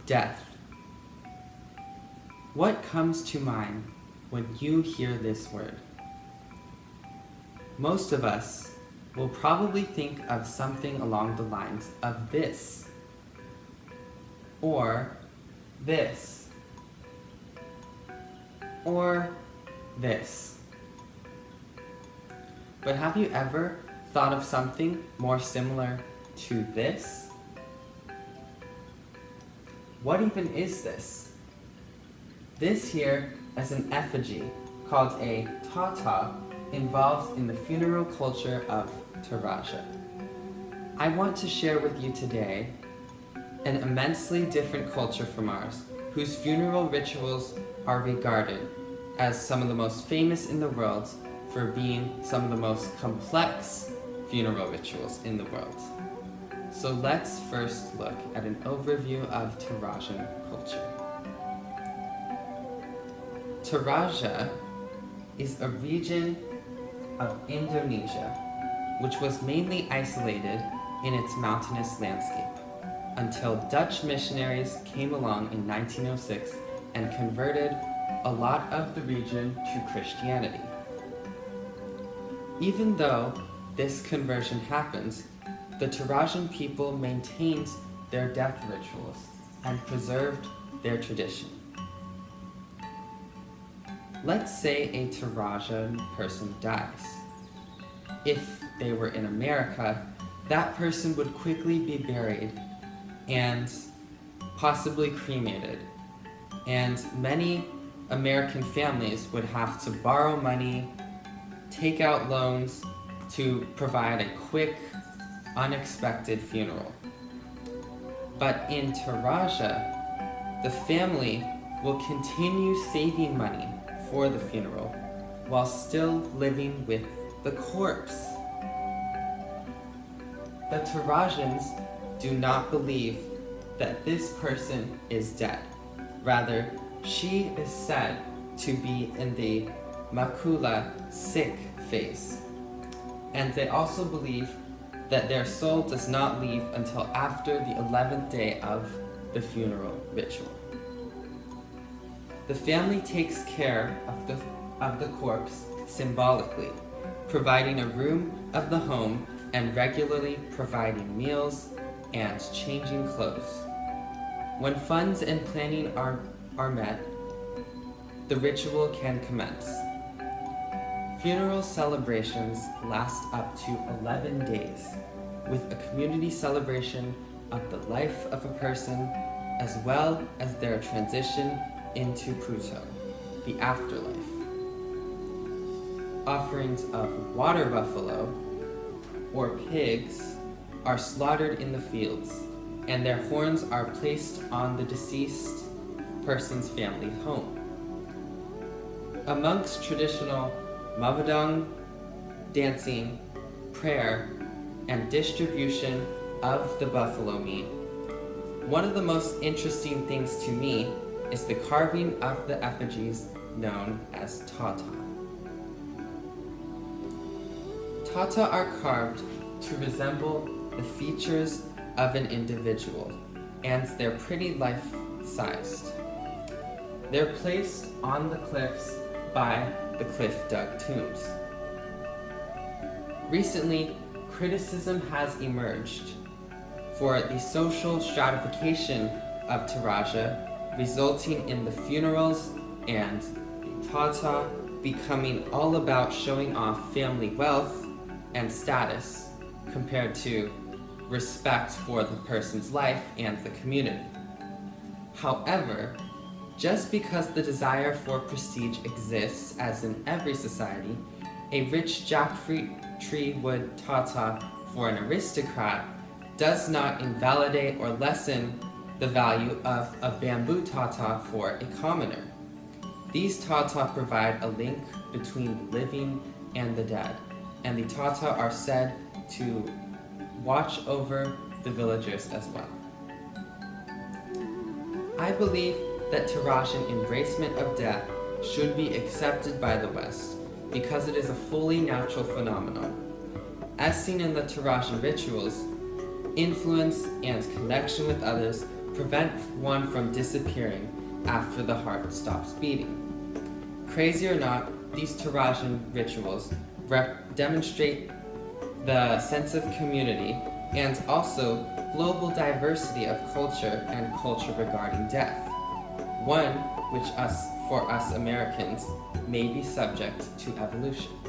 Death. What comes to mind when you hear this word? Most of us will probably think of something along the lines of this, or this, or this. But have you ever thought of something more similar to this? What even is this? This here is an effigy called a tata involved in the funeral culture of Taraja. I want to share with you today an immensely different culture from ours, whose funeral rituals are regarded as some of the most famous in the world for being some of the most complex funeral rituals in the world. So let's first look at an overview of Tarajan culture. Taraja is a region of Indonesia which was mainly isolated in its mountainous landscape until Dutch missionaries came along in 1906 and converted a lot of the region to Christianity. Even though this conversion happens, the Tarajan people maintained their death rituals and preserved their tradition. Let's say a Tarajan person dies. If they were in America, that person would quickly be buried and possibly cremated. And many American families would have to borrow money, take out loans to provide a quick, unexpected funeral. But in Taraja, the family will continue saving money for the funeral while still living with the corpse. The Tarajans do not believe that this person is dead. Rather, she is said to be in the makula, sick phase. And they also believe that their soul does not leave until after the 11th day of the funeral ritual. The family takes care of the corpse symbolically, providing a room of the home and regularly providing meals and changing clothes. When funds and planning are met, the ritual can commence. Funeral celebrations last up to 11 days, with a community celebration of the life of a person as well as their transition into Pruto, the afterlife. Offerings of water buffalo or pigs are slaughtered in the fields, and their horns are placed on the deceased person's family home. Amongst traditional mavadang, dancing, prayer, and distribution of the buffalo meat, one of the most interesting things to me is the carving of the effigies known as tata. Tata are carved to resemble the features of an individual, and they're pretty life-sized. They're placed on the cliffs by the cliff-dug tombs. Recently, criticism has emerged for the social stratification of Taraja, resulting in the funerals and the tata becoming all about showing off family wealth and status compared to respect for the person's life and the community. However, just because the desire for prestige exists, as in every society, a rich jackfruit tree wood tata for an aristocrat does not invalidate or lessen the value of a bamboo tata for a commoner. These tata provide a link between the living and the dead, and the tata are said to watch over the villagers as well. I believe that Tarajan embracement of death should be accepted by the West because it is a fully natural phenomenon. As seen in the Tarajan rituals, influence and connection with others prevent one from disappearing after the heart stops beating. Crazy or not, these Tarajan rituals demonstrate the sense of community and also global diversity of culture and culture regarding death, one which for us Americans may be subject to evolution.